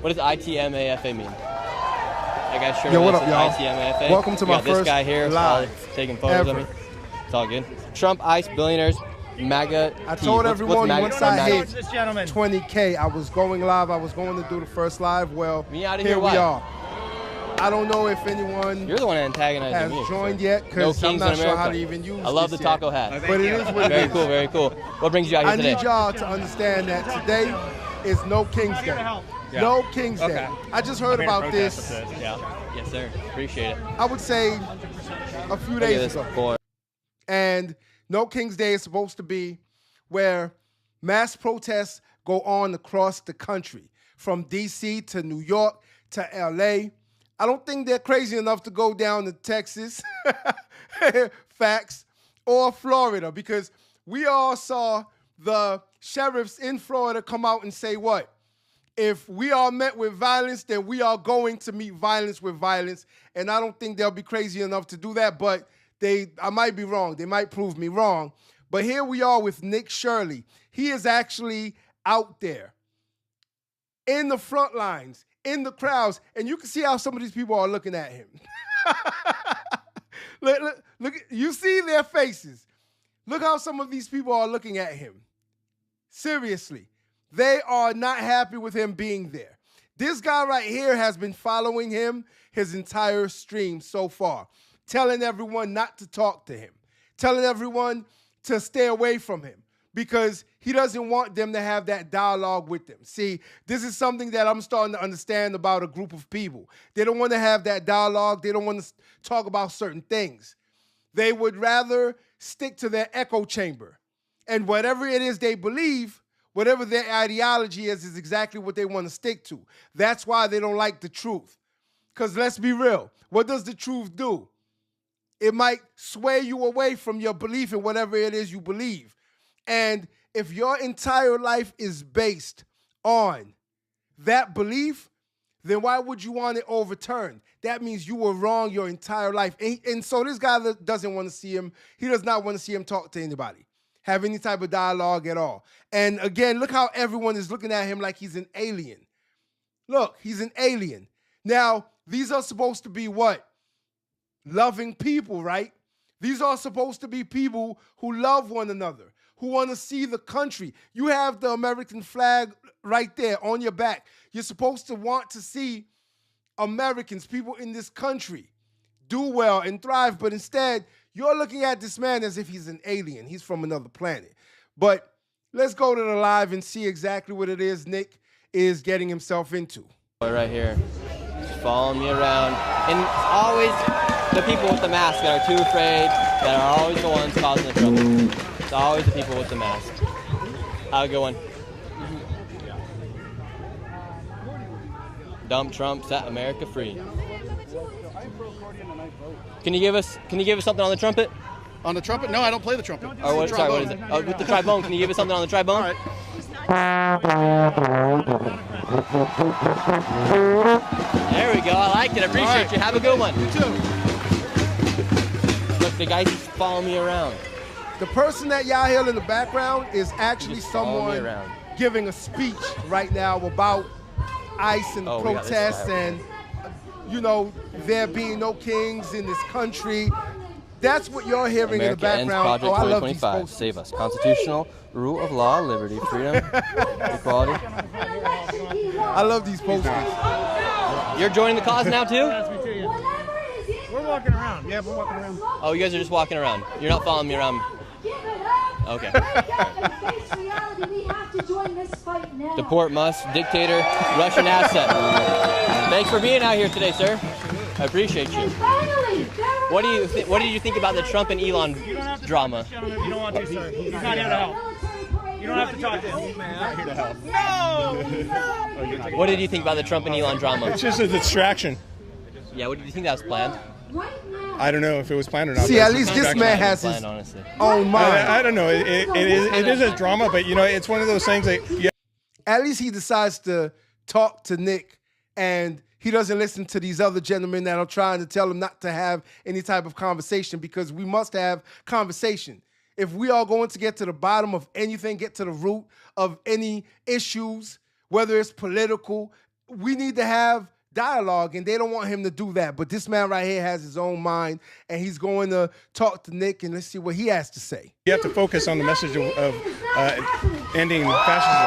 What does ITMAFA mean? I guys sure Yo, what up, y'all? ITMAFA. Welcome to my this first guy here live taking photos of me. It's all good. Trump, ICE, billionaires, MAGA. I told everyone once I hit this gentleman? 20K, I was going live. I was going to do the first live. Well, Me outta here here, we what? are. I don't know if anyone You're the one antagonizing has me. joined so. yet No because I'm kings not in sure America. how to even use I love the this taco yet. hat. But it is what it Very is. cool, very cool. What brings you out here I today? need y'all to understand that today is no King's Day. Yeah. No King's Day. Okay. I just heard about this, Yeah. Yes, sir. Appreciate it. I would say, a few Look at days this ago. boy. And no King's Day is supposed to be where mass protests go on across the country, from D.C. to New York to L.A. I don't think they're crazy enough to go down to Texas, facts, or Florida, because we all saw the sheriffs in Florida come out and say what? If we are met with violence, then we are going to meet violence with violence. And I don't think they'll be crazy enough to do that, but I might be wrong. They might prove me wrong. But here we are with Nick Shirley. He is actually out there in the front lines, in the crowds, and you can see how some of these people are looking at him. Look, you see their faces. Look how some of these people are looking at him. Seriously, they are not happy with him being there. This guy right here has been following him his entire stream so far, telling everyone not to talk to him, telling everyone to stay away from him because he doesn't want them to have that dialogue with them. See, this is something that I'm starting to understand about a group of people. They don't want to have that dialogue. They don't want to talk about certain things. They would rather stick to their echo chamber. And whatever it is they believe, whatever their ideology is exactly what they want to stick to. That's why they don't like the truth. Because let's be real, what does the truth do? It might sway you away from your belief in whatever it is you believe. And if your entire life is based on that belief, then why would you want it overturned? That means you were wrong your entire life. And so this guy doesn't want to see him. He does not want to see him talk to anybody, have any type of dialogue at all. And again, look how everyone is looking at him like he's an alien. Look, he's an alien. Now, these are supposed to be what? Loving people, right? These are supposed to be people who love one another, who want to see the country. You have the American flag right there on your back. You're supposed to want to see Americans, people in this country, do well and thrive, but instead, you're looking at this man as if he's an alien. He's from another planet. But let's go to the live and see exactly what it is Nick is getting himself into. Boy right here, just following me around. And it's always the people with the mask that are too afraid, that are always the ones causing the trouble. It's always the people with the mask. Have a good one. Dump Trump, set America free. Can you give us something on the trumpet? On the trumpet? No, I don't play the trumpet. Or what, sorry, what is it? Oh, with the trombone. Can you give us something on the trombone? All right. There we go. I liked it. I appreciate right. you. Have a good one. You too. Look, the guy's just following me around. The person that y'all hear in the background is actually Just follow me someone around. giving a speech right now about ICE and the Oh, we got this protests guy. and, you know, there being no kings in this country. That's what you're hearing in the America Ends background. Project Oh, I love these 2025. posters. Save us. Constitutional, rule of law, liberty, freedom, equality. I love these posters. You're joining the cause now too? We're walking around. Yeah, we're walking around. Oh, you guys are just walking around. You're not following me around. Okay. Deport Musk, dictator, Russian asset. Thanks for being out here today, sir. I appreciate you. What did you think about the Trump and Elon drama? You don't want to, sir. He's not here to help. You don't have to talk to him. He's not here to help. No! What did you think about the Trump and Elon drama? It's just a distraction. Yeah, what did you think that was planned? I don't know if it was planned or not. See, but at it's a least this distraction. man has Planned, his honestly. own mind. I don't know. It is a drama, but you know, it's one of those things that At least he decides to talk to Nick, and he doesn't listen to these other gentlemen that are trying to tell him not to have any type of conversation, because we must have conversation. If we are going to get to the bottom of anything, get to the root of any issues, whether it's political, we need to have dialogue, and they don't want him to do that. But this man right here has his own mind, and he's going to talk to Nick, and let's see what he has to say. You have to focus on the message of ending fascism.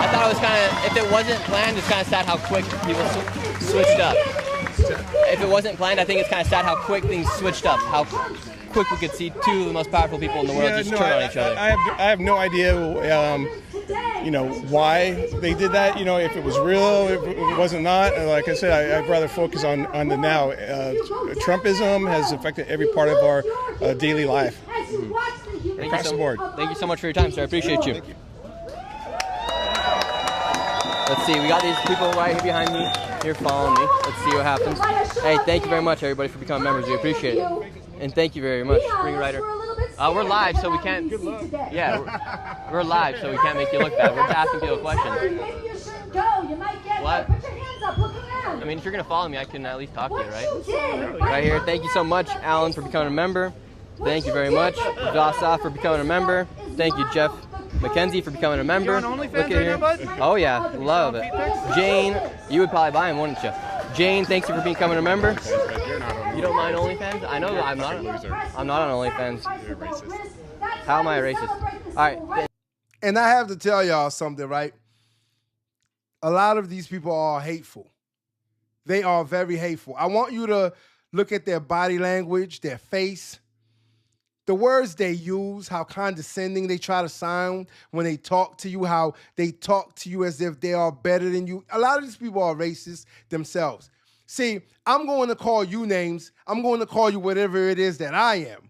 I thought it was kind of, if it wasn't planned, it's kind of sad how quick people switched up. If it wasn't planned, I think it's kind of sad how quick things switched up, how quick we could see two of the most powerful people in the world just turn on each other. I have no idea, why they did that. If it was real, if it wasn't not. Like I said, I'd rather focus on the now. Trumpism has affected every part of our daily life. Across the board. Thank you so much for your time, sir. I appreciate you. Let's see, we got these people right here behind me, here following me. Let's see what happens. Hey, thank you very much, everybody, for becoming members. We appreciate it. And thank you very much, Spring Rider. We're live, so we can't. Yeah, we're live, so we can't make you look bad. We're just asking people questions. What? I mean, if you're gonna follow me, I can at least talk to you, right? Right here. Thank you so much, Alan, for becoming a member. Thank you very much, Dasa, for becoming a member. Thank you, Jeff Mackenzie, for becoming a member. Look at here. Oh yeah, love it. Jane, you would probably buy him, wouldn't you? Jane, thanks you for becoming a member. You don't mind OnlyFans? I know that I'm not on OnlyFans. You're a racist. How am I a racist? All right. And I have to tell y'all something, right? A lot of these people are hateful. They are very hateful. I want you to look at their body language, their face, the words they use, how condescending they try to sound when they talk to you, how they talk to you as if they are better than you. A lot of these people are racist themselves. See, I'm going to call you names. I'm going to call you whatever it is that I am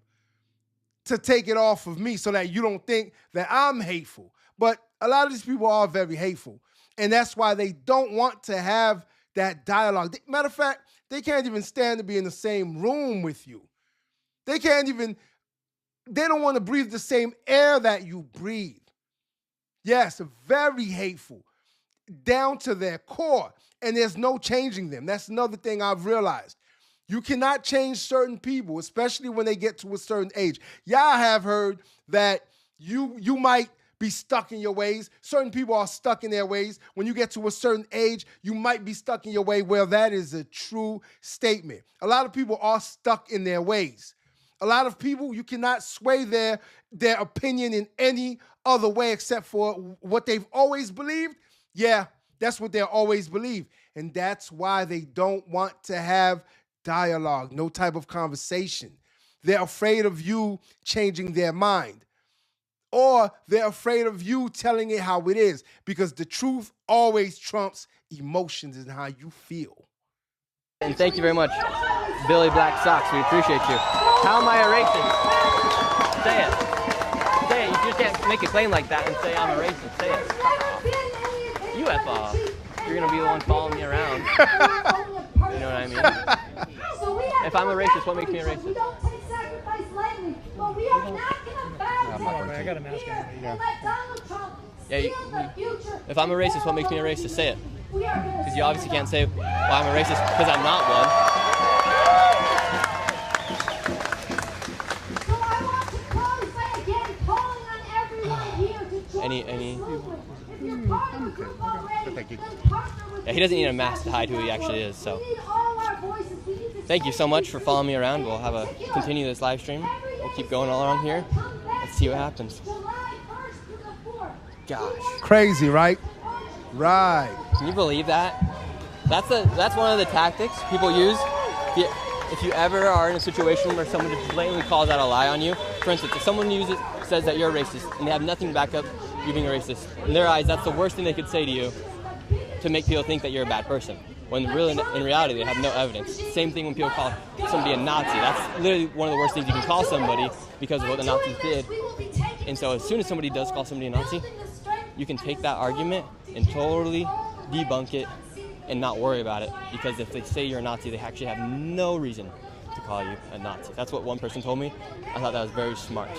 to take it off of me so that you don't think that I'm hateful. But a lot of these people are very hateful. And that's why they don't want to have that dialogue. Matter of fact, they can't even stand to be in the same room with you. They don't want to breathe the same air that you breathe. Yes, very hateful, down to their core. And there's no changing them. That's another thing I've realized. You cannot change certain people, especially when they get to a certain age. Y'all have heard that you might be stuck in your ways. Certain people are stuck in their ways. When you get to a certain age, you might be stuck in your way. Well, that is a true statement. A lot of people are stuck in their ways. A lot of people, you cannot sway their opinion in any other way except for what they've always believed. Yeah, that's what they'll always believe. And that's why they don't want to have dialogue, no type of conversation. They're afraid of you changing their mind. Or they're afraid of you telling it how it is, because the truth always trumps emotions and how you feel. And thank you very much, Billy Black Sox. We appreciate you. How am I a racist? Say it. Say it. You just can't make a claim like that and say I'm a racist. Say it. You F off. You're going to be the one following me around. You know what I mean? If I'm a racist, what makes me a racist? We don't take sacrifice lightly, but we are not going to bow. I got a mask on. Let Donald Trump steal the future. If I'm a racist, what makes me a racist? Say it. Because you obviously can't say, well, I'm a racist because I'm not one. So I want to close by again calling on everyone here to join this movement. If you're part of the group already, then partner with Yeah, he doesn't need a mask to hide who he actually is, so. We need all our voices. We need to Thank you so much for following me around. We'll continue this live stream. We'll keep going all around here. Let's see what happens. July 1st through the 4th. Gosh. Crazy, right? Right. Can you believe that? That's one of the tactics people use. If you ever are in a situation where someone just blatantly calls out a lie on you, for instance, if someone says that you're a racist and they have nothing to back up you being a racist, in their eyes, that's the worst thing they could say to you to make people think that you're a bad person. When really, in reality, they have no evidence. Same thing when people call somebody a Nazi. That's literally one of the worst things you can call somebody because of what the Nazis did. And so as soon as somebody does call somebody a Nazi, you can take that argument and totally debunk it and not worry about it, because if they say you're a Nazi, they actually have no reason to call you a Nazi. That's what one person told me. I thought that was very smart.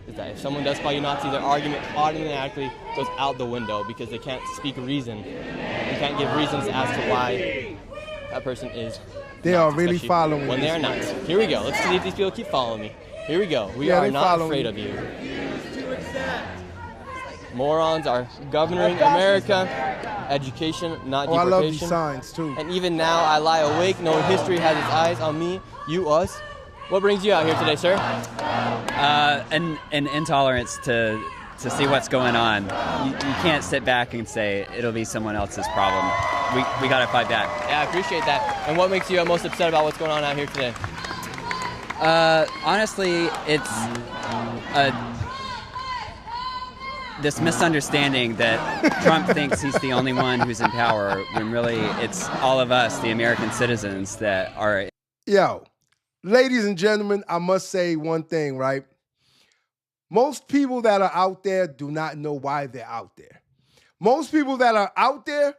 Is that if someone does call you Nazi, their argument automatically goes out the window because they can't speak reason. They can't give reasons as to why that person is They Nazi, are really especially following when they are not. Here we go. Let's see if these people keep following me. Here we go. We are they not follow afraid me. of you. morons are governing America. Education, not Oh, I deportation. love these signs too. And even now, I lie awake, knowing history has its eyes on me, you, us. What brings you out here today, sir? An intolerance to see what's going on. You can't sit back and say it'll be someone else's problem. We got to fight back. Yeah, I appreciate that. And what makes you most upset about what's going on out here today? Honestly, it's this misunderstanding that Trump thinks he's the only one who's in power, when really it's all of us, the American citizens, that are. Yo, ladies and gentlemen, I must say one thing, right? Most people that are out there do not know why they're out there. Most people that are out there,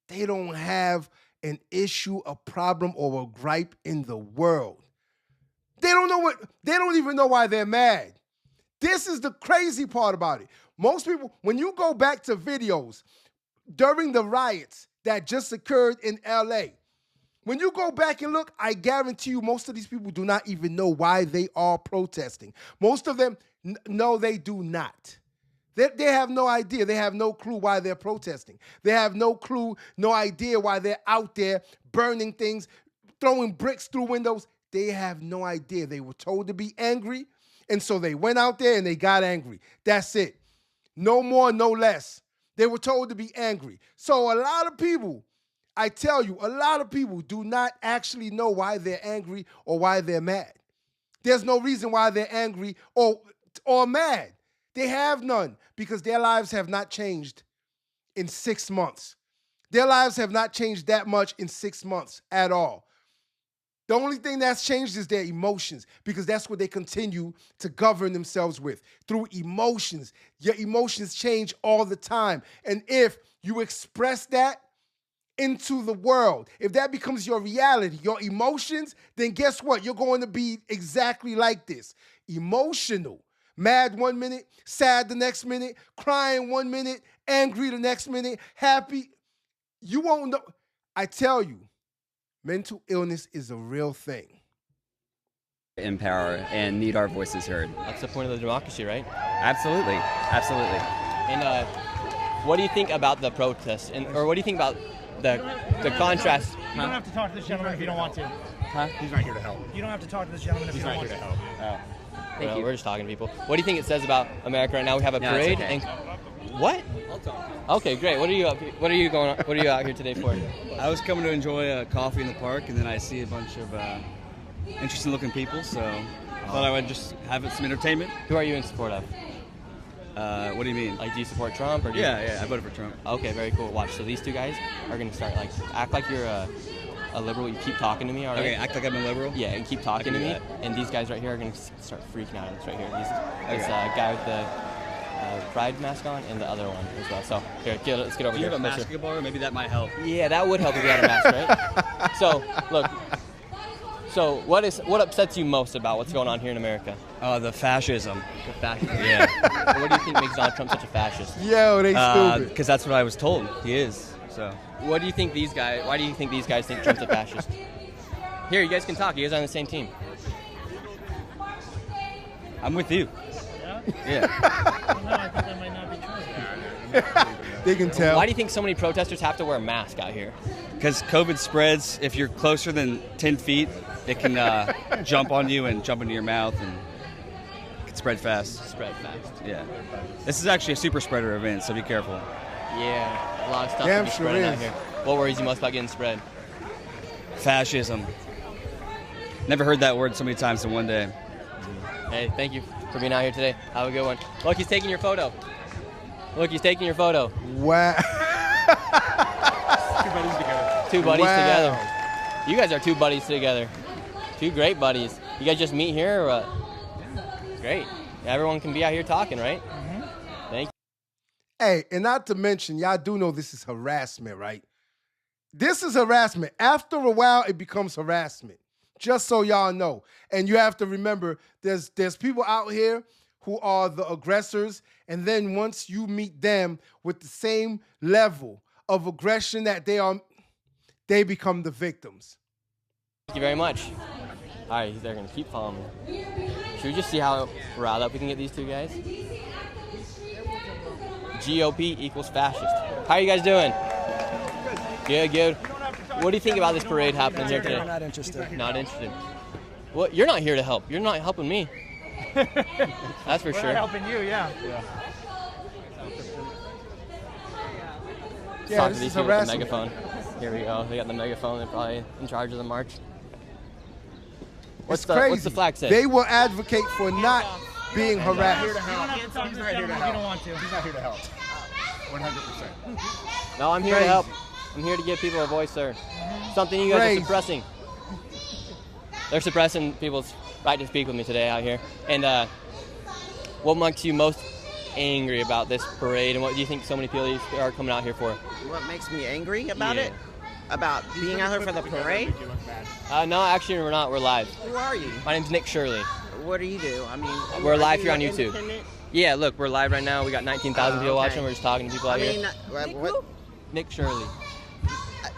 they don't have an issue, a problem, or a gripe in the world. They don't even know why they're mad. This is the crazy part about it. Most people, when you go back to videos during the riots that just occurred in LA, when you go back and look, I guarantee you most of these people do not even know why they are protesting. Most of them, no, they do not. They have no idea. They have no clue why they're protesting. They have no clue, no idea why they're out there burning things, throwing bricks through windows. They have no idea. They were told to be angry, and so they went out there and they got angry. That's it. No more, no less. They were told to be angry. So a lot of people, I tell you, a lot of people do not actually know why they're angry or why they're mad. There's no reason why they're angry or mad. They have none, because their lives have not changed in 6 months. Their lives have not changed that much in 6 months at all. The only thing that's changed is their emotions, because that's what they continue to govern themselves with, through emotions. Your emotions change all the time. And if you express that into the world, if that becomes your reality, your emotions, then guess what? You're going to be exactly like this. Emotional. Mad 1 minute, sad the next minute, crying 1 minute, angry the next minute, happy. You won't know. I tell you, mental illness is a real thing. In power and need our voices heard. That's the point of the democracy, right? Absolutely, absolutely. And what do you think about the protests? Or what do you think about the contrast? You don't have to talk to this gentleman if you don't want to. Huh? He's not here to help. You don't have to talk to this gentleman if you don't want to. Well, we're just talking to people. What do you think it says about America right now? We have a No, it's parade. okay. And what? Okay, great. What are you out here today for? I was coming to enjoy coffee in the park, and then I see a bunch of interesting-looking people, so I thought I would just have some entertainment. Who are you in support of? What do you mean? Like, do you support Trump or? Do you... Yeah, I voted for Trump. Okay, very cool. Watch. So these two guys are gonna start act like you're a liberal. You keep talking to me, all right? Okay, act like I'm a liberal? Yeah, and keep talking to me. that. And these guys right here are gonna start freaking out. This right here. This guy with the Pride mask on, and the other one as well. So here, let's get over Do you here. have a closer. basketball? Maybe that might help. Yeah, that would help if you had a mask, right? So look. So what upsets you most about what's going on here in America? The fascism. The fascism. Yeah. What do you think makes Donald Trump such a fascist? Yo, they stupid. Because that's what I was told. He is. So. What do you think these guys? Why do you think these guys think Trump's a fascist? Here, you guys can talk. You guys are on the same team. I'm with you. Yeah. No, I think that might not be true. They can tell. Why do you think so many protesters have to wear a mask out here? Because COVID spreads. If you're closer than 10 feet, it can jump on you and jump into your mouth, and it can spread fast. Spread fast. Yeah. This is actually a super spreader event, so be careful. Yeah, a lot of stuff Damn to be sure spreading out is. here. What worries you most about getting spread? Fascism. Never heard that word so many times in one day. Hey, thank you for being out here today. Have a good one. Look, he's taking your photo. Look, he's taking your photo. Wow. Two buddies Wow. together. You guys are two buddies together. Two great buddies. You guys just meet here or what? Great. Everyone can be out here talking, right? Thank you. Hey, and not to mention, y'all do know this is harassment, right? This is harassment. After a while, it becomes harassment. Just so y'all know. And you have to remember, there's people out here who are the aggressors, and then once you meet them with the same level of aggression that they are, they become the victims. Thank you very much. All right, they're going to keep following me. Should we just see how riled up we can get these two guys? GOP equals fascist. How are you guys doing? Good, good. What do you think about this parade happening here today? I'm not interested. Not interested. Well, you're not here to help. You're not helping me. That's for We're sure. not helping you, yeah. Yeah, Talk to this these is people with the harassment. megaphone. Here we go. They got the megaphone. They're probably in charge of the march. It's crazy. What's the flag say? They will advocate for not being harassed. You don't have to talk to them if you don't want to. He's not here to help. 100%. No, I'm here to help. I'm here to give people a voice, sir. Something you guys Crazy. are suppressing. They're suppressing people's right to speak with me today out here. And what makes you most angry about this parade, and what do you think so many people are coming out here for? What makes me angry about Yeah. it? About being out here for the parade? No, actually, we're not. We're live. Who are you? My name's Nick Shirley. What do you do? I mean, We're are live you here on YouTube. independent? Yeah, look, we're live right now. We got 19,000 people okay. watching. We're just talking to people out I mean, here. what? Nick Shirley.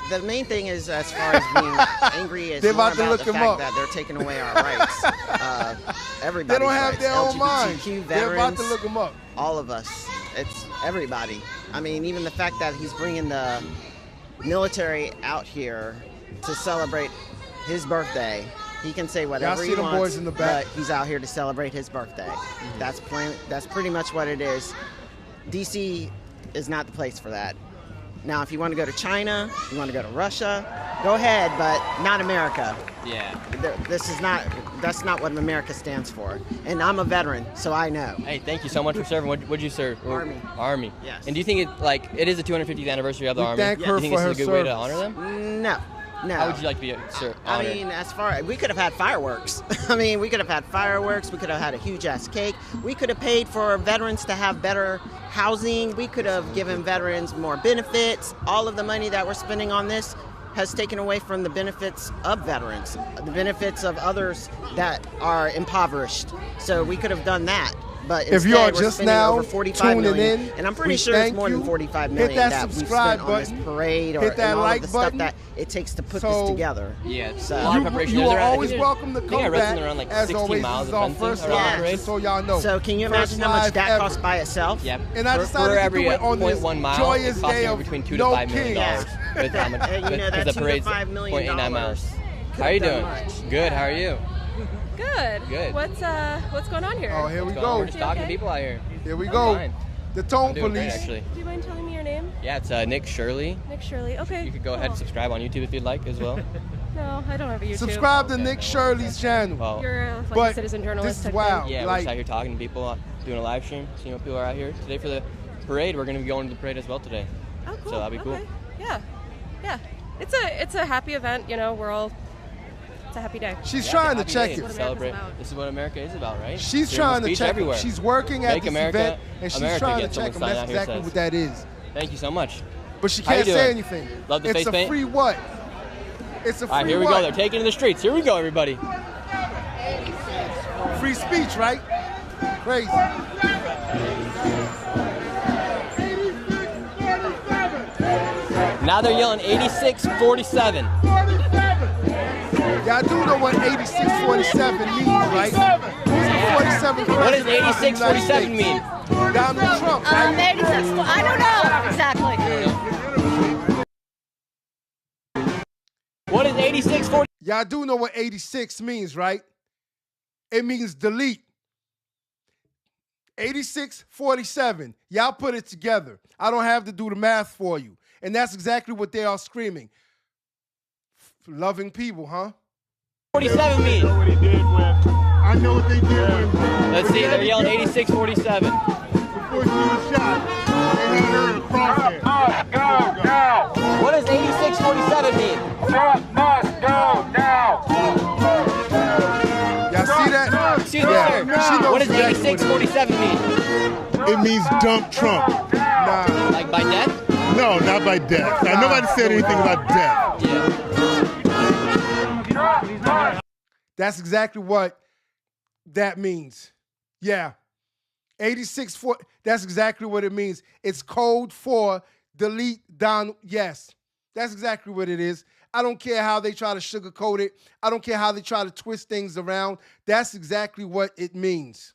The main thing is, as far as being angry, is They're more about to about look the him fact up. that they're taking away our rights. Everybody's They don't have rights. their own minds. LGBTQ They're about veterans, to look them up. all of us. It's everybody. I mean, even the fact that he's bringing the military out here to celebrate his birthday. He can say whatever see he them wants, boys in the back? but he's out here to celebrate his birthday. That's pretty much what it is. DC is not the place for that. Now, if you want to go to China, you want to go to Russia, go ahead, but not America. Yeah. That's not what America stands for. And I'm a veteran, so I know. Hey, thank you so much for serving. What'd you serve? Army. Army. Yes. And do you think it is the 250th anniversary of the We Army? thank Do her you think for this is a her good way to service. honor them? No. How would you like to be I honored? mean, we could have had fireworks. I mean, we could have had fireworks. We could have had a huge ass cake. We could have paid for veterans to have better housing. We could have given veterans more benefits. All of the money that we're spending on this has taken away from the benefits of veterans, the benefits of others that are impoverished. So we could have done that. But If you are instead, we're just spending now over 45 tuning million, in, and I'm pretty we sure it's thank more you. than 45 Hit million that that we've subscribe spent on this button. parade or Hit that and all like of the stuff button. that it takes to put So- this together. Yeah, it's So- a lot of preparation. You There's are around- always I think welcome to I think come I read back. something around like As 16 always, miles this is of our fencing first around the live, parade. just so y'all know. So can you First imagine how much live that ever. costs by itself? Yep. And I for decided to every do it on this 0.1 mile, joyous it costs day anywhere of between $2 to no $5 million. kings. With how much? And, you know, that the $2 to parade's $5 million 0.89 miles. could How are you have doing? done much. Good. How are you? Good. Good. What's going on here? Oh, here we What's going on? go. We're just talking to okay? people out here. Here we I'm go. fine. The I'm Tone doing great, Police. actually. Do you mind telling me your name? Yeah, it's Nick Shirley. Nick Shirley. Okay. You could go ahead and cool. subscribe on YouTube if you'd like as well. No, I don't have a YouTube. Subscribe to Nick Shirley's channel. Well, You're like But a citizen journalist. this is type thing. wild. yeah, we're like- just out here talking to people, doing a live stream, seeing what people are out here today for the parade. We're going to be going to the parade as well today. Oh, cool. So that'll be cool. Okay. Yeah. Yeah. It's a happy event. You know, it's a happy day. She's Yeah, trying to happy check day. it. What America's Celebrate. about. This is what America is about, right? She's Freedom of trying to speech check everywhere. it. She's working at Make this America event, and she's America trying to again, check someone them. That's sign out here exactly says. what that is. Thank you so much. But she How you can't say doing? anything. Love the It's face a paint? free what? It's a free All right, here we what? go. They're taking to the streets. Here we go, everybody. Free speech, right? Crazy. Now they're yelling 86-47. Y'all do know what 8647 means, right? 47 What does president of the United 86-47 States. mean? Donald Trump, right? 86. I don't know exactly. What is 86-47? Y'all do know what 86 means, right? It means delete. 8647. Y'all put it together. I don't have to do the math for you. And that's exactly what they are screaming. Loving people, huh? 47 mean? I know what they did when Let's see. They're yelling 86-47. before she was shot. They had her in a crosshair. Go now! What does 86-47 mean? Trump must go now! Y'all see that? Excuse me, sir. She knows What does exactly what it 86-47 mean? It means dump Trump. Nah. Like by death? No, not by death. Now, nobody said anything about death. Yeah. That's exactly what that means. Yeah. 86, that's exactly what it means. It's code for delete Donald. Yes, that's exactly what it is. I don't care how they try to sugarcoat it. I don't care how they try to twist things around. That's exactly what it means.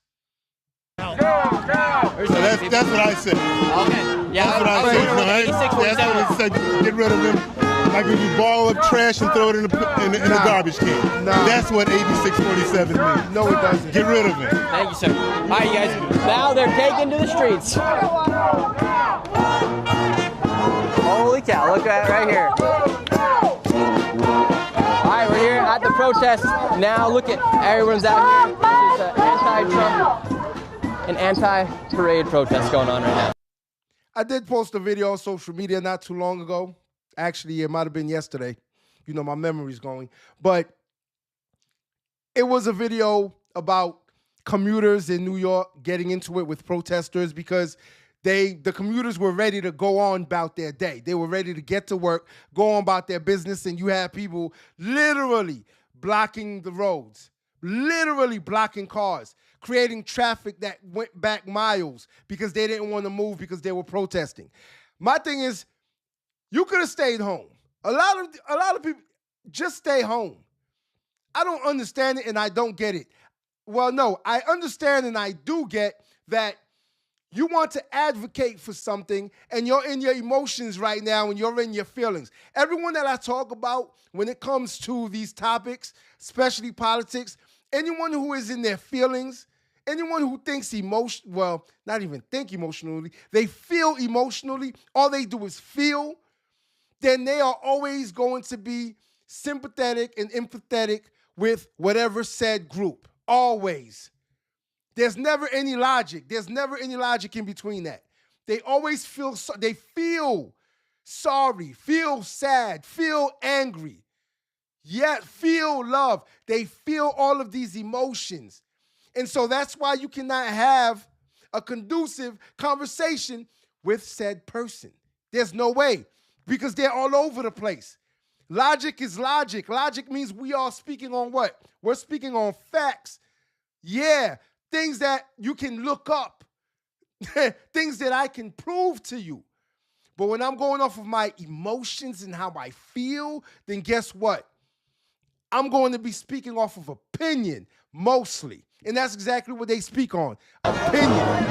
That's what I said. Okay. Yeah, That's what I said. No, that's what it said. Get rid of him. Like when you ball up trash and throw it in the garbage can. That's what 8647 means. No, it doesn't. Get rid of him. Thank you, sir. All right, you guys. Now they're taken to the streets. Holy cow, look at it right here. All right, we're here at the protest. Now look at everyone's out here. This is an anti-parade protest going on right now. I did post a video on social media not too long ago. Actually, it might have been yesterday. You know, my memory's going. But it was a video about commuters in New York getting into it with protesters because the commuters were ready to go on about their day. They were ready to get to work, go on about their business, and you had people literally blocking the roads, literally blocking cars, creating traffic that went back miles because they didn't want to move because they were protesting. My thing is, you could have stayed home. A lot of people just stay home. I don't understand it and I don't get it. Well, no, I understand and I do get that you want to advocate for something and you're in your emotions right now and you're in your feelings. Everyone that I talk about when it comes to these topics, especially politics, anyone who is in their feelings, anyone who thinks not even think emotionally, they feel emotionally, all they do is feel, then they are always going to be sympathetic and empathetic with whatever said group. Always. There's never any logic. There's never any logic in between that. They always feel sorry, feel sad, feel angry, yet feel love. They feel all of these emotions. And so that's why you cannot have a conducive conversation with said person. There's no way. Because they're all over the place. Logic is logic. Logic means we are speaking on what? We're speaking on facts. Yeah, things that you can look up. Things that I can prove to you. But when I'm going off of my emotions and how I feel, then guess what? I'm going to be speaking off of opinion, mostly. And that's exactly what they speak on. Opinion.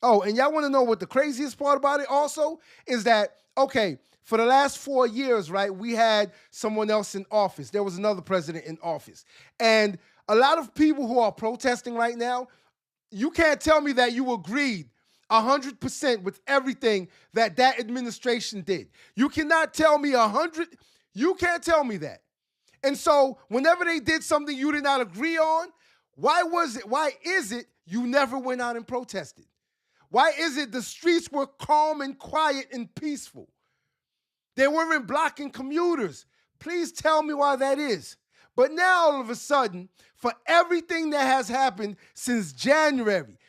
Oh, and y'all want to know what the craziest part about it also is that, okay, for the last 4 years, right, we had someone else in office. There was another president in office. And a lot of people who are protesting right now, you can't tell me that you agreed 100% with everything that administration did. You cannot tell me you can't tell me that. And so whenever they did something you did not agree on, why is it you never went out and protested? Why is it the streets were calm and quiet and peaceful? They weren't blocking commuters. Please tell me why that is. But now all of a sudden, for everything that has happened since January,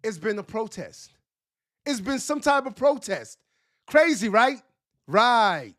it's been a protest. It's been some type of protest. Crazy, right? Right.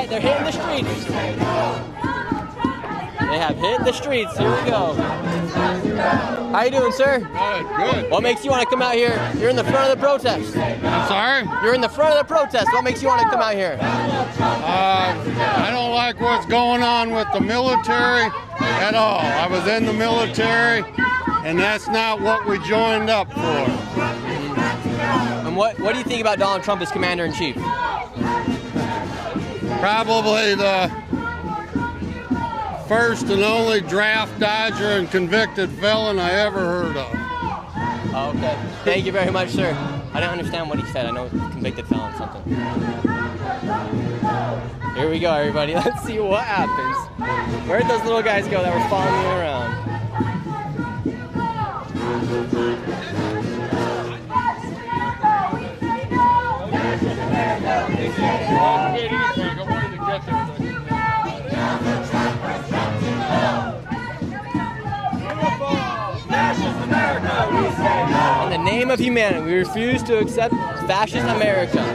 They're hitting the streets. They have hit the streets. Here we go. How you doing, sir? Good. What makes you want to come out here? You're in the front of the protest. I'm sorry? You're in the front of the protest. What makes you want to come out here? I don't like what's going on with the military at all. I was in the military, and that's not what we joined up for. And what do you think about Donald Trump as commander-in-chief? Probably the first and only draft dodger and convicted felon I ever heard of. Okay. Thank you very much, sir. I don't understand what he said. I know convicted felon something. Here we go, everybody. Let's see what happens. Where'd those little guys go that were following me around? In the name of humanity, we refuse to accept fascist America.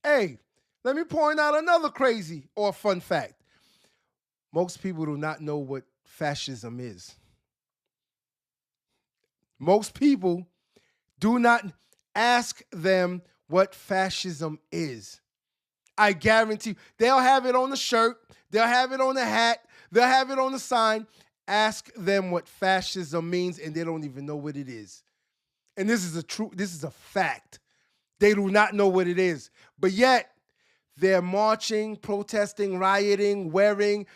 Hey, let me point out another crazy or fun fact. Most people do not know what fascism is. Most people do not ask them what fascism is. I guarantee you, they'll have it on the shirt, they'll have it on the hat, they'll have it on the sign. Ask them what fascism means, and they don't even know what it is. And this is a fact. They do not know what it is. But yet, they're marching, protesting, rioting, wearing,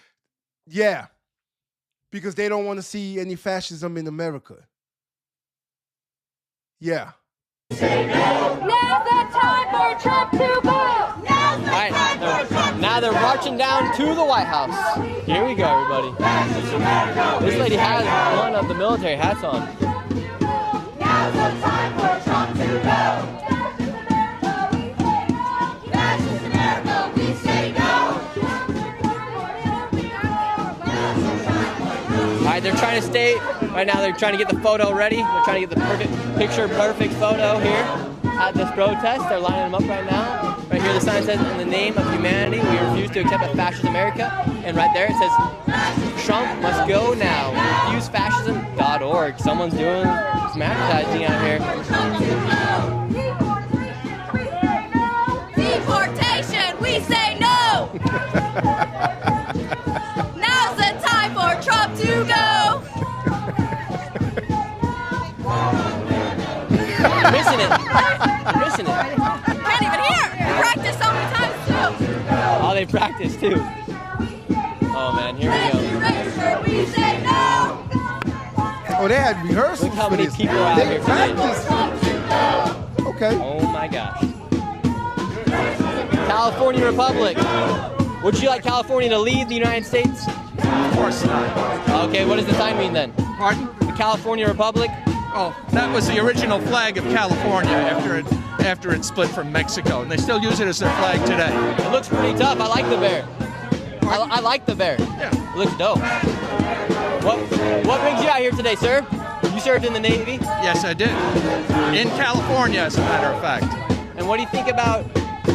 because they don't want to see any fascism in America. Yeah. Now's the time for Trump to go. Now they're marching down to the White House. Here we go, everybody. This lady has one of the military hats on. Now's the time for Trump to go. Fascist America, we say no. All right, they're trying to stay. Right now, they're trying to get the photo ready. They're trying to get the perfect photo here at this protest. They're lining them up right now. Right here, the sign says, "In the name of humanity, we refuse to accept a fascist America." And right there, it says, "Trump must go now. Refusefascism.org." Someone's doing some advertising out here. Deportation, we say no. Now's the time for Trump to go. You're missing it. You're missing it. Can't even hear. Practice so many times too. Oh, they practice too. Oh man, here we go. We say no. Oh, they had rehearsals. Look how many people are out They here today. practiced. Okay. Oh my gosh. California Republic. Would you like California to leave the United States? Of course not. Okay, what does the sign mean then? Pardon? The California Republic? Oh, that was the original flag of California after it split from Mexico, and they still use it as their flag today. It looks pretty tough. I like the bear. I like the bear. Yeah. It looks dope. What brings you out here today, sir? You served in the Navy? Yes, I did. In California, as a matter of fact. And what do you think about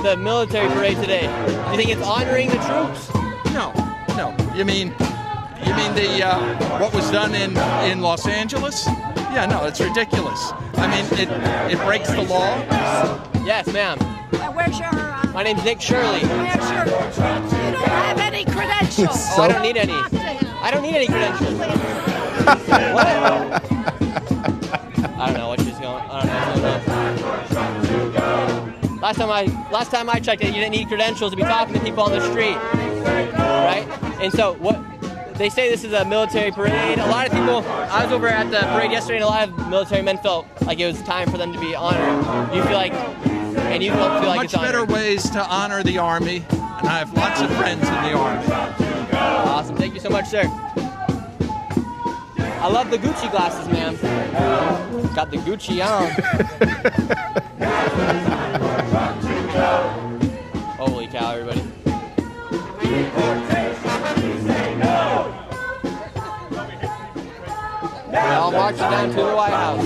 the military parade today? Do you think it's honoring the troops? No. You mean the what was done in Los Angeles? Yeah, no, it's ridiculous. I mean, it breaks the law. Yes, ma'am. Where's your? My name's Nick Shirley. Where's your? You don't have any credentials. Oh, I don't need any. I don't need any credentials. What? I don't know what she's going. I don't know. Last time I checked it, you didn't need credentials to be talking to people on the street, right? And so what? They say this is a military parade. A lot of people, I was over at the parade yesterday, and a lot of military men felt like it was time for them to be honored. You feel like, and you don't feel like Much it's honored. better ways to honor the Army, and I have lots of friends in the Army. Awesome. Thank you so much, sir. I love the Gucci glasses, ma'am. Got the Gucci on. Holy cow, everybody. We're all marching down to the White House.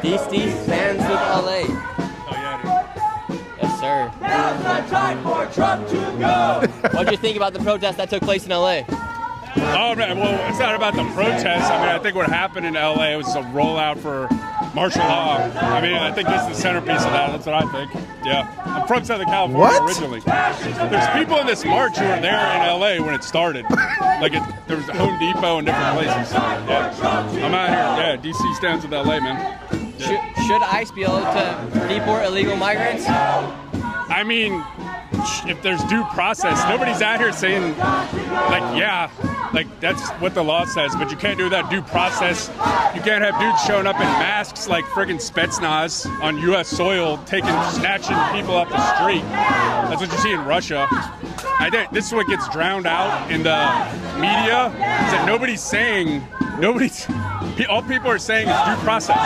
DC stands with LA. Yes, sir. Now's the time for Trump to go. What did you think about the protest that took place in LA? Oh, man, well, it's not about the protest. I mean, I think what happened in LA was a rollout for martial law. I mean, I think this is the centerpiece of that. That's what I think. Yeah. I'm from Southern California originally. There's people in this march who were there in LA when it started. Like, there was Home Depot and different places. Yeah. I'm out here. Yeah, DC stands with LA, man. Yeah. Should ICE be able to deport illegal migrants? I mean, if there's due process, nobody's out here saying, like, yeah, like that's what the law says, but you can't do that due process. You can't have dudes showing up in masks like friggin' Spetsnaz on U.S. soil, snatching people off the street. That's what you see in Russia. I think this is what gets drowned out in the media, is that all people are saying is due process.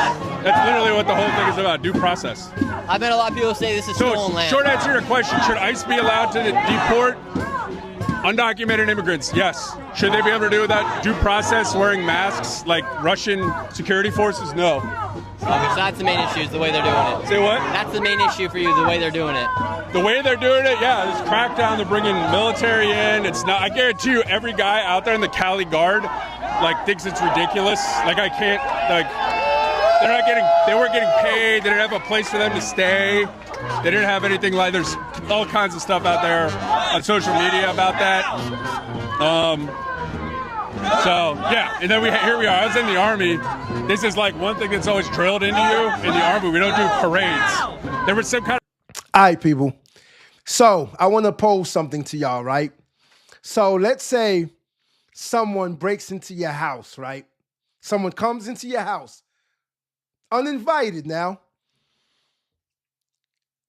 That's literally what the whole thing is about, due process. I bet a lot of people say this is stolen land. Short answer to your question, should ICE be allowed to deport undocumented immigrants? Yes. Should they be able to do that due process wearing masks like Russian security forces? No. Okay, so that's the main issue, is the way they're doing it. Say what? That's the main issue for you, the way they're doing it. The way they're doing it, yeah, this crackdown, they're bringing military in. It's not, I guarantee you, every guy out there in the Cali Guard, like, thinks it's ridiculous. Like, I can't, like, they weren't getting paid. They didn't have a place for them to stay. They didn't have anything like, there's all kinds of stuff out there on social media about that. So, yeah, and then here we are. I was in the Army. This is like one thing that's always drilled into you in the Army. We don't do parades. There was some kind of... All right, people. So, I want to pose something to y'all, right? So, let's say someone breaks into your house, right? Someone comes into your house, uninvited now.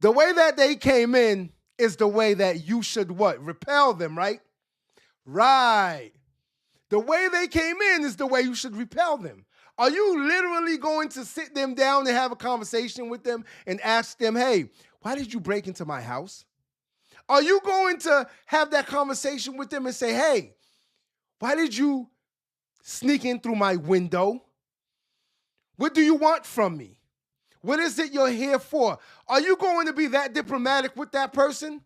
The way that they came in is the way that you should what? Repel them, right? Right. The way they came in is the way you should repel them. Are you literally going to sit them down and have a conversation with them and ask them, hey, why did you break into my house? Are you going to have that conversation with them and say, hey, why did you sneak in through my window? What do you want from me? What is it you're here for? Are you going to be that diplomatic with that person?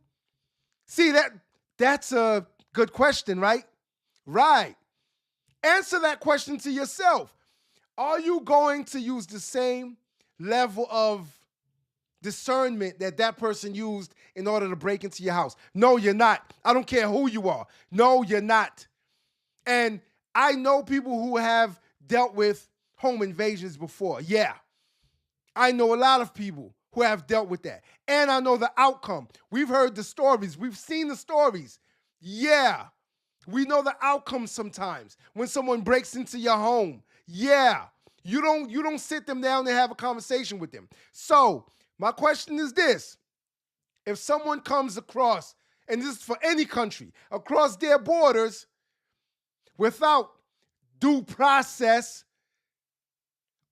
See, that's a good question, right? Right. Answer that question to yourself. Are you going to use the same level of discernment that person used in order to break into your house? No, you're not. I don't care who you are. No, you're not. And I know people who have dealt with home invasions before. Yeah. I know a lot of people who have dealt with that. And I know the outcome. We've heard the stories. We've seen the stories. Yeah. We know the outcome sometimes when someone breaks into your home. Yeah. You don't sit them down and have a conversation with them. So, my question is this. If someone comes across, and this is for any country, across their borders without due process,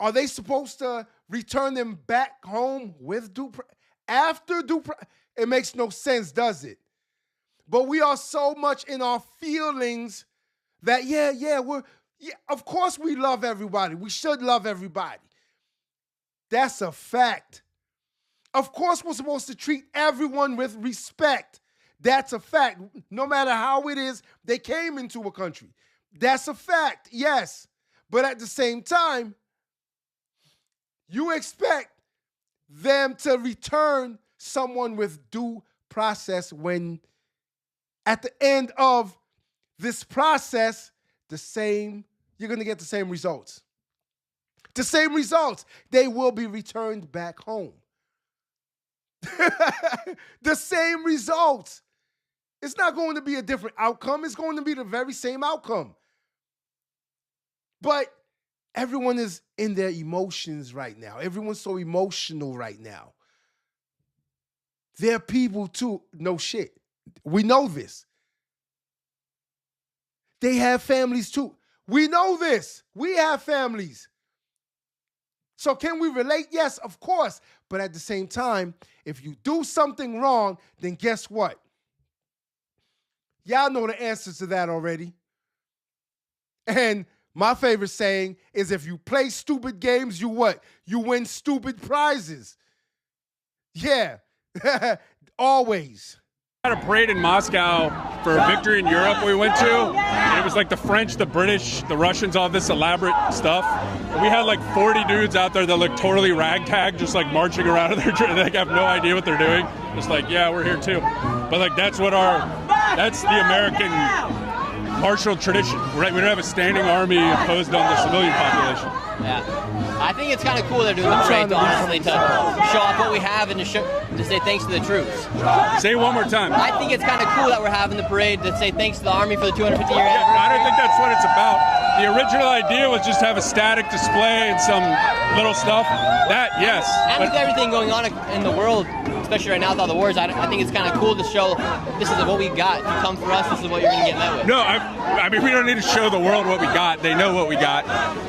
are they supposed to return them back home with due process? After due process? It makes no sense, does it? But we are so much in our feelings that, of course we love everybody. We should love everybody. That's a fact. Of course we're supposed to treat everyone with respect. That's a fact. No matter how it is they came into a country. That's a fact, yes. But at the same time, you expect them to return someone with due process when at the end of this process, you're going to get the same results. The same results. They will be returned back home. The same results. It's not going to be a different outcome. It's going to be the very same outcome. But everyone is in their emotions right now. Everyone's so emotional right now. There are people too, no shit. We know this. They have families too. We know this. We have families. So can we relate? Yes, of course. But at the same time, if you do something wrong, then guess what? Y'all know the answers to that already. And my favorite saying is if you play stupid games, you what? You win stupid prizes. Yeah, always. I had a parade in Moscow for a victory in Europe we went to. And it was like the French, the British, the Russians, all this elaborate stuff. And we had like 40 dudes out there that look totally ragtag, just like marching around and they like have no idea what they're doing. Just like, yeah, we're here too. But like that's the American martial tradition. We don't have a standing army imposed on the civilian population. Yeah. I think it's kind of cool they're doing the parade, honestly, to show off what we have and to say thanks to the troops. Say it one more time. I think it's kind of cool that we're having the parade to say thanks to the Army for the 250-year anniversary. I don't think that's what it's about. The original idea was just to have a static display and some little stuff. That, yes. And with everything going on in the world, especially right now with all the wars, I think it's kind of cool to show this is what we got. If you come for us, this is what you're going to get met with. No, I mean, we don't need to show the world what we got. They know what we got.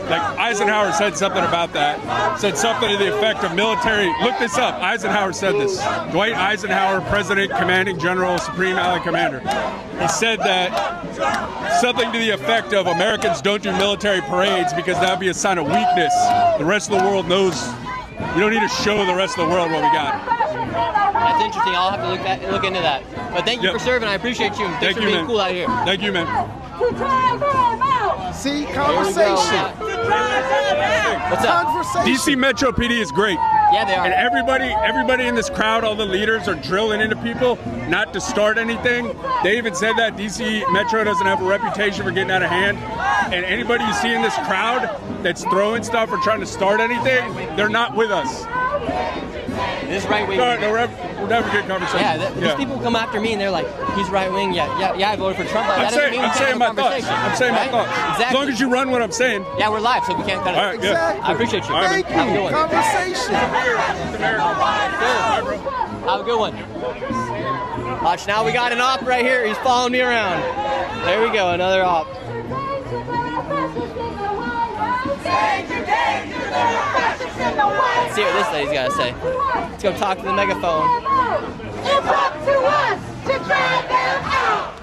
Like, Eisenhower said something about that. Said something to the effect of military. Look this up. Eisenhower said this. Dwight Eisenhower, President, Commanding General, Supreme Allied Commander. He said that something to the effect of Americans don't do military parades because that would be a sign of weakness. The rest of the world knows. You don't need to show the rest of the world what we got. That's interesting. I'll have to look into that. But thank you for serving. I appreciate you. Thanks for being cool out here. Thank you, man. See, conversation. What's up? DC Metro PD is great. Yeah, they are. And everybody in this crowd, all the leaders are drilling into people not to start anything. They even said that DC Metro doesn't have a reputation for getting out of hand. And anybody you see in this crowd that's throwing stuff or trying to start anything, they're not with us. This right wing. No, we're having a good conversation. Yeah, these people come after me and they're like, he's right wing. Yeah, I voted for Trump. I'm saying my thoughts. Exactly. As long as you run what I'm saying. Yeah, we're live, so we can't cut it. All right, exactly. I appreciate you. Thank you. Have a good one. Conversation. Have a good one. Watch, now we got an op right here. He's following me around. There we go, another op. Let's see what this lady's got to say. Let's go talk to the megaphone. It's up to us to drive them out.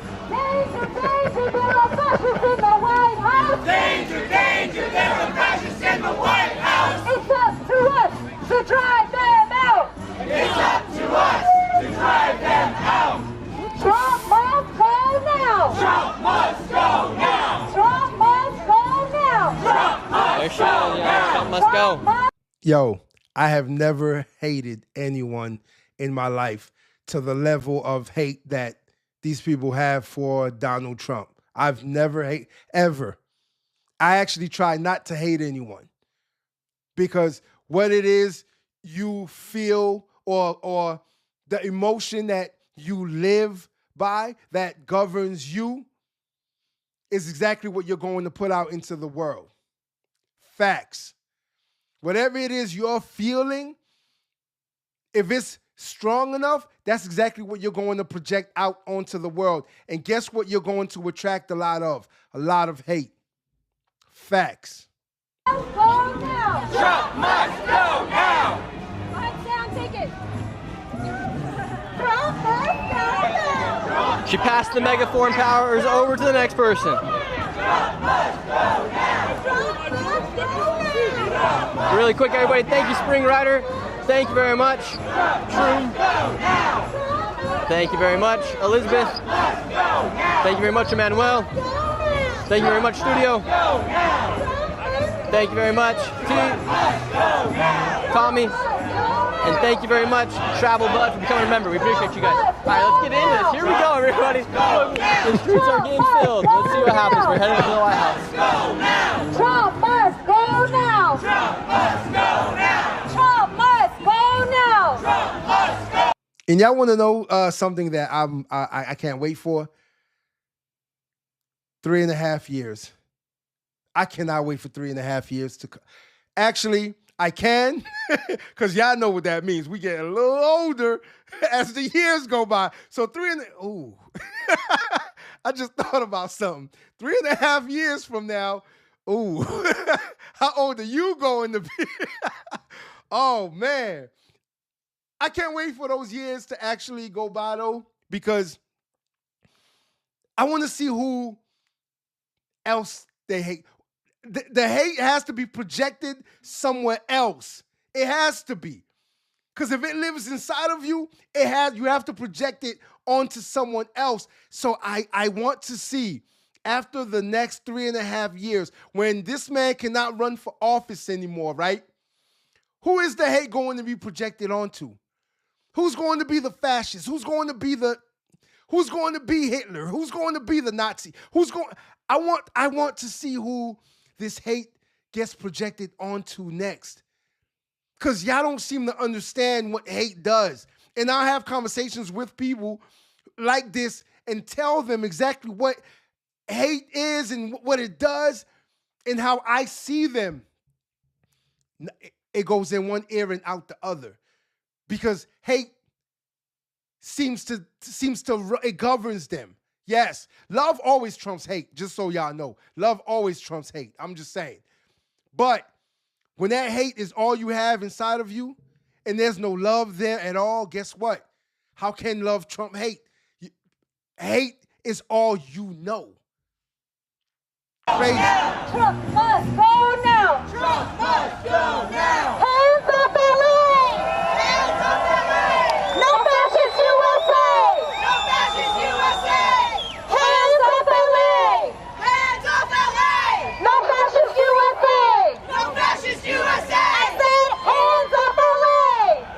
Danger, danger, there's a fascist in the White House. It's up to us to drive them out. It's up to us to drive them out. Trump must go now. Trump must go now. Trump must go now. Trump must go. Yo, I have never hated anyone in my life to the level of hate that these people have for Donald Trump. I've never hate ever. I actually try not to hate anyone because what it is you feel or the emotion that you live by that governs you is exactly what you're going to put out into the world. Facts. Whatever it is you're feeling, if it's strong enough, that's exactly what you're going to project out onto the world. And guess what you're going to attract a lot of? A lot of hate. Facts. Go now. Trump must go now. Write down ticket. Trump must go now. She passed the megaphone powers over to the next person. Trump must go now. Trump must go now. Really quick, everybody, thank you, Spring Rider. Thank you very much. True. Thank you very much, Elizabeth. Thank you very much, Emmanuel. Thank you very much, Studio. Thank you very much, T. Tommy. And thank you very much, Travel Bud, for becoming a member. We appreciate you guys. All right, let's get into this. Here we go, everybody. The streets are getting filled. Let's see what happens. We're heading to the White House. Trump must go now. Trump must go now. Trump must go now. Trump must go. And y'all want to know something that I can't wait for? 3.5 years. I cannot wait for 3.5 years to come. Actually, I can, because y'all know what that means. We get a little older as the years go by. So ooh. I just thought about something. 3.5 years from now, ooh. How old are you going to be? Oh, man. I can't wait for those years to actually go by, though, because I want to see who else they hate. The hate has to be projected somewhere else. It has to be. Because if it lives inside of you, you have to project it onto someone else. So I want to see, after the next 3.5 years, when this man cannot run for office anymore, right? Who is the hate going to be projected onto? Who's going to be the fascist? Who's going to be Hitler? Who's going to be the Nazi? I want to see who this hate gets projected onto next. Because y'all don't seem to understand what hate does. And I'll have conversations with people like this and tell them exactly what hate is and what it does and how I see them. It goes in one ear and out the other. Because hate seems to it governs them. Yes, love always trumps hate, just so y'all know. Love always trumps hate. I'm just saying. But when that hate is all you have inside of you and there's no love there at all, guess what? How can love trump hate? Hate is all you know. Crazy. Trump must go now. Trump must go now. Hands up LA. Hands up LA. No fascist USA. No fascist USA. Hands up LA. Hands up LA. No fascist USA. No fascist USA. I said hands up LA.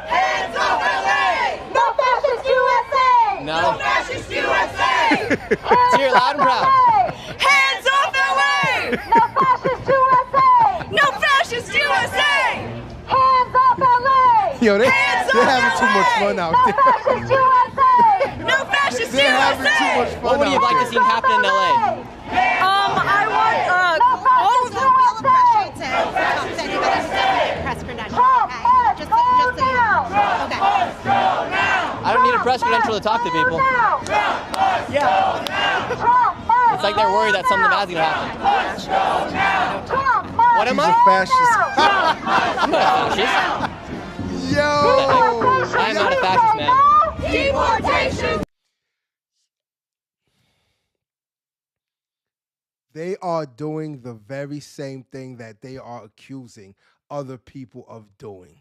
Hands up LA. No fascist USA. No. No fascist USA. Let's hear it loud and proud. Hands up LA. No fascist USA. No fascist USA. Hands up LA. Yo, they're having too much fun out there. No fascist USA. No fascist They're having too much fun What would you out like to see happen in LA? I want all of the will of pressure to talk to anybody who's press credential. Okay, just so you know. Okay. I don't need a press credential to talk to people. Yeah. It's like they're worried that something bad's gonna happen. What am He's I? a fascist. I'm not a fascist. Yo! I am not a fascist, man. Deportation. They are doing the very same thing that they are accusing other people of doing.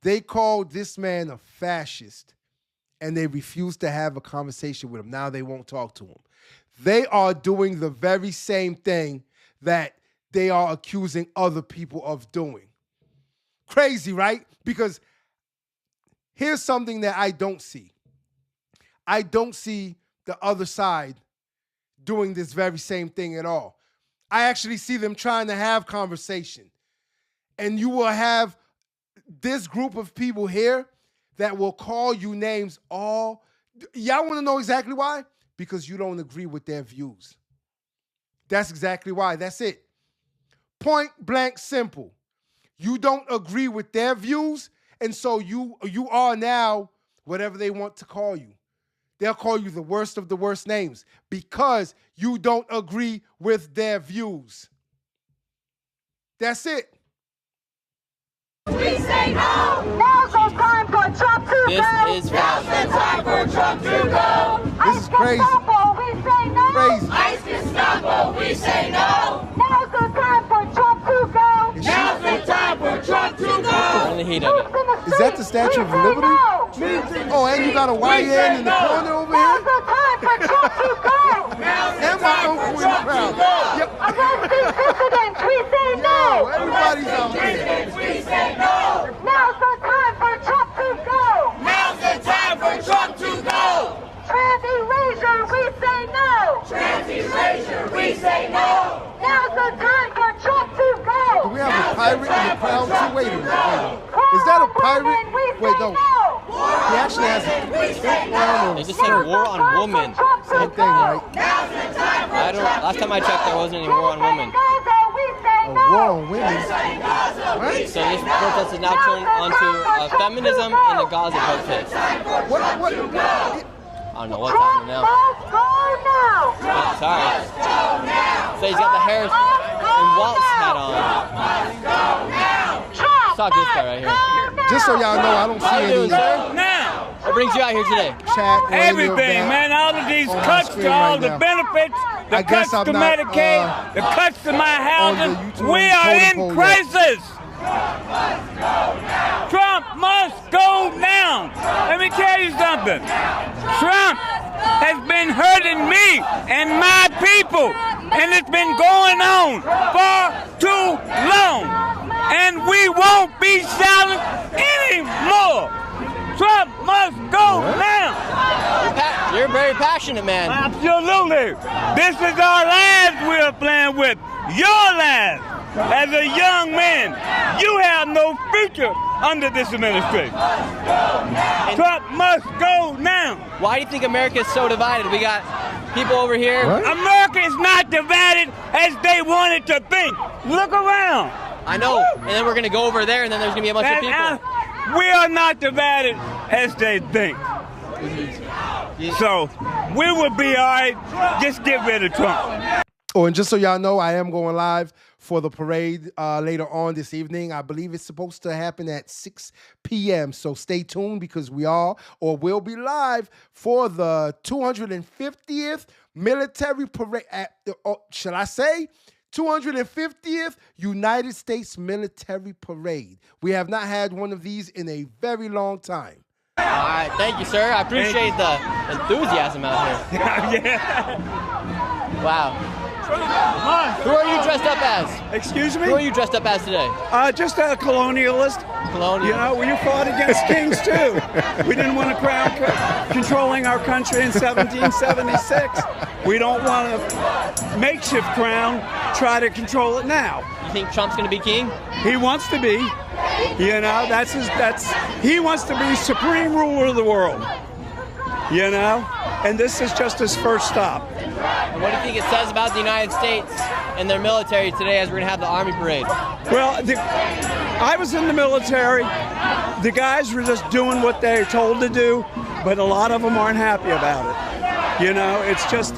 They called this man a fascist, and they refused to have a conversation with him. Now they won't talk to him. They are doing the very same thing that they are accusing other people of doing. Crazy, right? Because here's something that I don't see. I don't see the other side doing this very same thing at all. I actually see them trying to have conversation. And you will have this group of people here that will call you names all. Y'all want to know exactly why? Because you don't agree with their views. That's exactly why. That's it. Point blank simple. You don't agree with their views, and so you are now whatever they want to call you. They'll call you the worst of the worst names because you don't agree with their views. That's it. We say no. Now's the time for Trump to This go. is Now's the time for Trump to go. This is crazy. We say no. Crazy. ICE Gestapo, we say no. Now's the time for Trump to go. Now's the time for Trump to go. In the heat of it. Is that the Statue of Liberty? Oh, and you got a YN in the corner over here? Now's the time for Trump to go. And my uncle in the crowd. Yep. Arresting dissidents, we say no. Everybody's out there. We say no. Now's the time for Trump to go. Now's the time for Trump to go. Trans erasure, we say no. Trans erasure, we say no. Now's the time for Trump to go. Do we have a pirate in the crowd too? Wait a minute. Is that a pirate? Wait, no. He actually has a They just said war on women. Same thing, right? Last time I checked, there wasn't any war on women. A war on women. What? So this protest is now turned onto feminism and the Gaza protest. What? I don't know what's happening now. Oh, sorry. So he's got the Harris and Waltz hat on. Talk this guy right here. Just so y'all know, I don't see How you any doing, sir? Now. What brings you out here today? chat or any of Everything, that man. All of these on my cuts screen to all right the now. benefits, the I guess cuts I'm to not, Medicaid, the cuts to my housing. YouTube We are totem in pole yet. crisis. Trump must go now. Let me tell you something. Trump has been hurting me and my people, and it's been going on for too long. And we won't be silent anymore. Trump must go now. You're a very passionate man. Absolutely. This is our lives we're playing with. Your lives. as a young man, you have no future under this administration. Trump must go now. Why do you think America is so divided? We got people over here. America is not divided as they wanted to think. Look around. I know. And then we're going to go over there, and then there's going to be a bunch of people. We are not divided as they think. So we will be all right. Just get rid of Trump. Oh, and just so y'all know, I am going live for the parade later on this evening. I believe it's supposed to happen at 6 p.m. So stay tuned because we are or will be live for the 250th military parade. Shall I say? 250th United States military parade. We have not had one of these in a very long time. All right, thank you, sir. I appreciate the enthusiasm out here. Yeah. Wow. Who are you dressed up as? Excuse me? Who are you dressed up as today? Just a colonialist. You know, we fought against kings too. We didn't want a crown controlling our country in 1776. We don't want a makeshift crown try to control it now. You think Trump's going to be king? He wants to be. You know, he wants to be supreme ruler of the world. You know, and this is just his first stop. And what do you think it says about the United States and their military today as we're going to have the Army Parade? Well, I was in the military. The guys were just doing what they're told to do, but a lot of them aren't happy about it. You know, it's just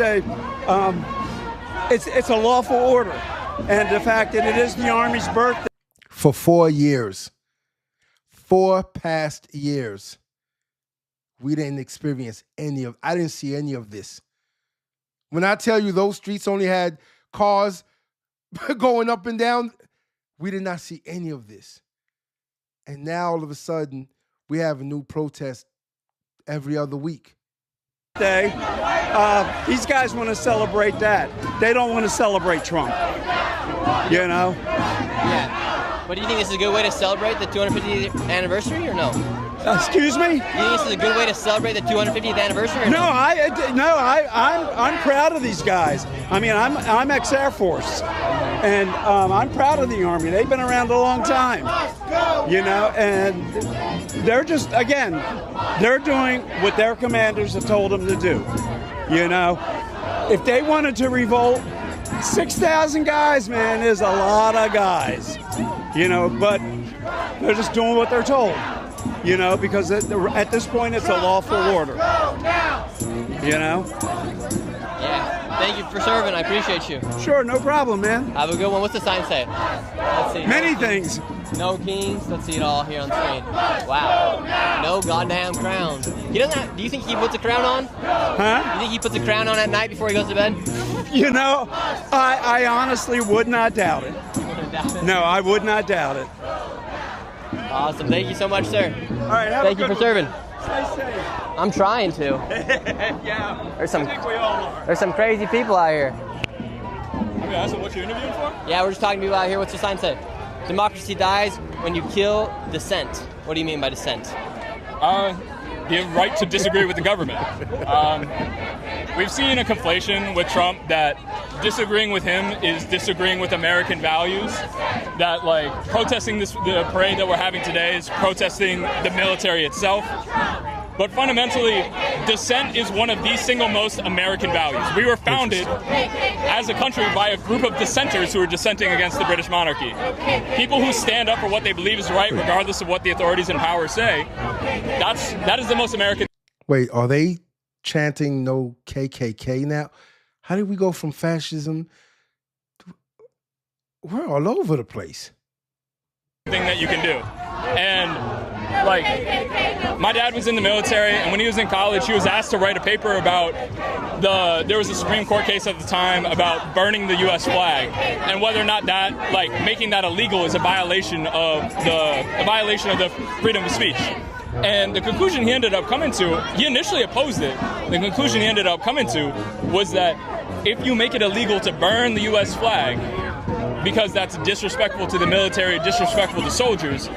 it's a lawful order. And the fact that it is the Army's birthday. For 4 years, 4 past years, we didn't experience I didn't see any of this. When I tell you those streets only had cars going up and down, we did not see any of this. And now all of a sudden, we have a new protest every other week. These guys want to celebrate that. They don't want to celebrate Trump. You know? Yeah. But do you think this is a good way to celebrate the 250th anniversary or no? Excuse me? You think this is a good way to celebrate the 250th anniversary? Or no, I'm proud of these guys. I mean, I'm ex-Air Force, and I'm proud of the Army. They've been around a long time, you know, and they're just, again, they're doing what their commanders have told them to do, you know. If they wanted to revolt, 6,000 guys, man, is a lot of guys, you know, but they're just doing what they're told. You know, because at this point, it's a lawful order. You know? Yeah. Thank you for serving. I appreciate you. Sure, no problem, man. Have a good one. What's the sign say? Let's see. Many things. No kings. Let's see it all here on the screen. Wow. No goddamn crown. He doesn't have, do you think he puts a crown on? Huh? You think he puts a crown on at night before he goes to bed? You know, I honestly would not doubt it. No, I would not doubt it. Awesome. Thank you so much, sir. All right. Thank you for serving. Stay safe. I'm trying to. Yeah. I think we all are. There's some crazy people out here. Okay, that's what you're interviewing for? Yeah, we're just talking to people out here. What's the sign say? Democracy dies when you kill dissent. What do you mean by dissent? The right to disagree with the government. We've seen a conflation with Trump that disagreeing with him is disagreeing with American values. That like protesting the parade that we're having today is protesting the military itself. But fundamentally, dissent is one of the single most American values. We were founded as a country by a group of dissenters who are dissenting against the British monarchy. People who stand up for what they believe is right, regardless of what the authorities in power say. That is the most American. Wait, are they chanting no KKK now? How did we go from fascism? We're all over the place. Thing that you can do. And like, my dad was in the military, and when he was in college, he was asked to write a paper about there was a Supreme Court case at the time about burning the U.S. flag, and whether or not that, like, making that illegal is a violation of the freedom of speech. And the conclusion he ended up coming to, he initially opposed it. The conclusion he ended up coming to was that if you make it illegal to burn the U.S. flag, because that's disrespectful to the military, disrespectful to soldiers,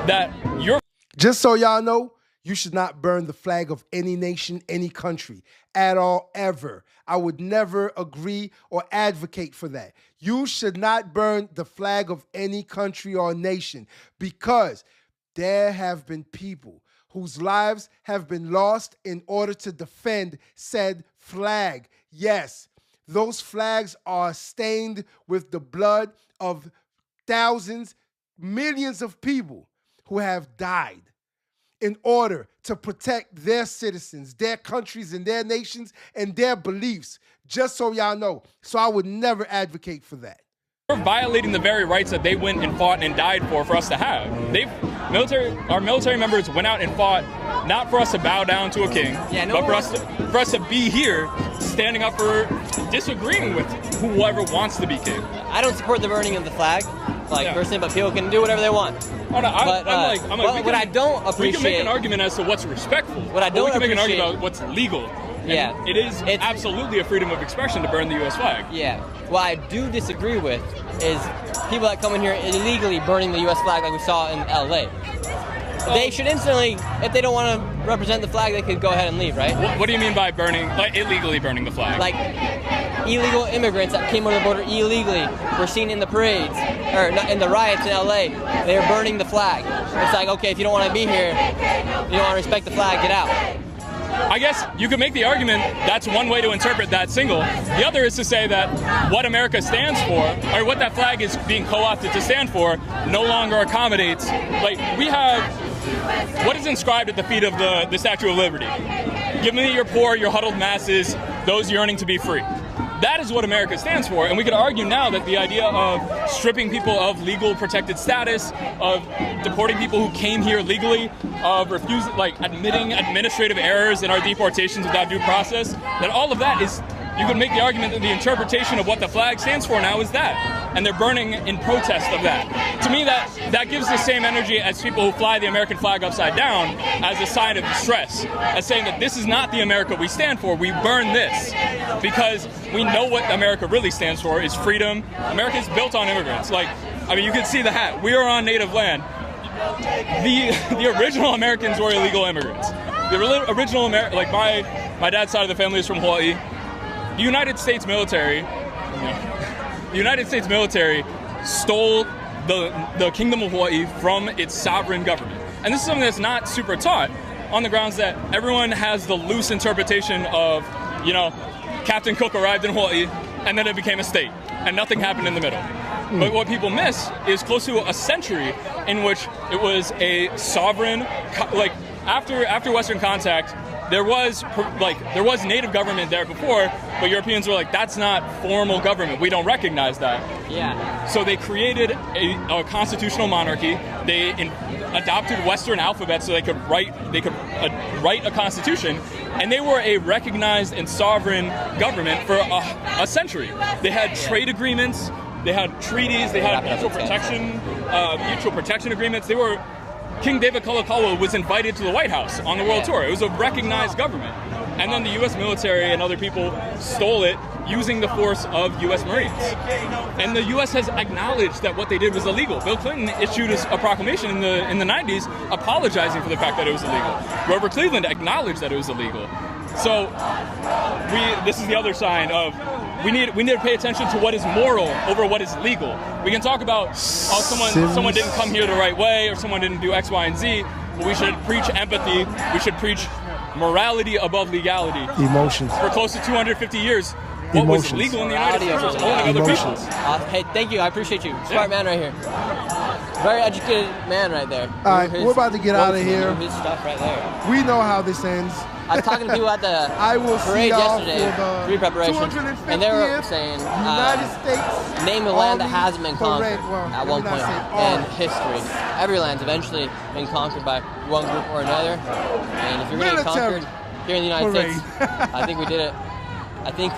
that you're... Just so y'all know, You should not burn the flag of any nation, any country at all, ever. I would never agree or advocate for that. You should not burn the flag of any country or nation because there have been people whose lives have been lost in order to defend said flag. Yes, those flags are stained with the blood of thousands, millions of people who have died in order to protect their citizens, their countries, and their nations, and their beliefs, just so y'all know. So I would never advocate for that. We're violating the very rights that they went and fought and died for us to have. Our military members went out and fought not for us to bow down to a king, but for us to be here, standing up for disagreeing with whoever wants to be king. I don't support the burning of the flag, personally, but people can do whatever they want. Oh, no, what I don't appreciate, we can make an argument as to what's respectful. What I don't we can make an appreciate, argument about what's legal. Yeah, and it's absolutely a freedom of expression to burn the U.S. flag. Yeah. What I do disagree with is people that come in here illegally burning the U.S. flag like we saw in L.A. They should instantly, if they don't want to represent the flag, they could go ahead and leave, right? What do you mean by burning, like illegally burning the flag? Like illegal immigrants that came over the border illegally were seen in the parades, or in the riots in L.A. They were burning the flag. It's like, okay, if you don't want to be here, you don't want to respect the flag, get out. I guess you could make the argument that's one way to interpret that single. The other is to say that what America stands for, or what that flag is being co-opted to stand for, no longer accommodates. Like, we have what is inscribed at the feet of the Statue of Liberty. Give me your poor, your huddled masses, those yearning to be free. That is what America stands for, and we could argue now that the idea of stripping people of legal protected status, of deporting people who came here legally, of admitting administrative errors in our deportations without due process, that all of that is, you could make the argument that the interpretation of what the flag stands for now is that, and they're burning in protest of that. To me, that gives the same energy as people who fly the American flag upside down as a sign of distress, as saying that this is not the America we stand for, we burn this, because we know what America really stands for is freedom. America is built on immigrants. You can see the hat. We are on native land. The original Americans were illegal immigrants. The original my dad's side of the family is from Hawaii. The United States military stole the Kingdom of Hawaii from its sovereign government. And this is something that's not super taught, on the grounds that everyone has the loose interpretation of, Captain Cook arrived in Hawaii and then it became a state and nothing happened in the middle. But what people miss is close to a century in which it was a sovereign, after Western contact, there was native government there before, but Europeans were like, that's not formal government. We don't recognize that. Yeah. So they created a constitutional monarchy. They adopted Western alphabet so they could write a constitution, and they were a recognized and sovereign government for a century. They had trade agreements, they had treaties, they had mutual protection agreements. King David Kalakaua was invited to the White House on the world tour. It was a recognized government. And then the U.S. military and other people stole it using the force of U.S. Marines. And the U.S. has acknowledged that what they did was illegal. Bill Clinton issued a proclamation in the 90s apologizing for the fact that it was illegal. Grover Cleveland acknowledged that it was illegal. So this is the other sign of we need to pay attention to what is moral over what is legal. We can talk about someone didn't come here the right way or someone didn't do X, Y, and Z, but we should preach empathy. We should preach morality above legality. Emotions. For close to 250 years, what was legal in the United States was owning other people. Hey, thank you. I appreciate you. Smart man right here. Very educated man right there. All right, we're about to get out of here. His stuff right there. We know how this ends. I was talking to people at the parade yesterday, pre-preparation, and they were saying, United States name a land that hasn't been conquered at one point in history. Every land's eventually been conquered by one group or another, and if you're going to get conquered here in the United States, I think we did it. I think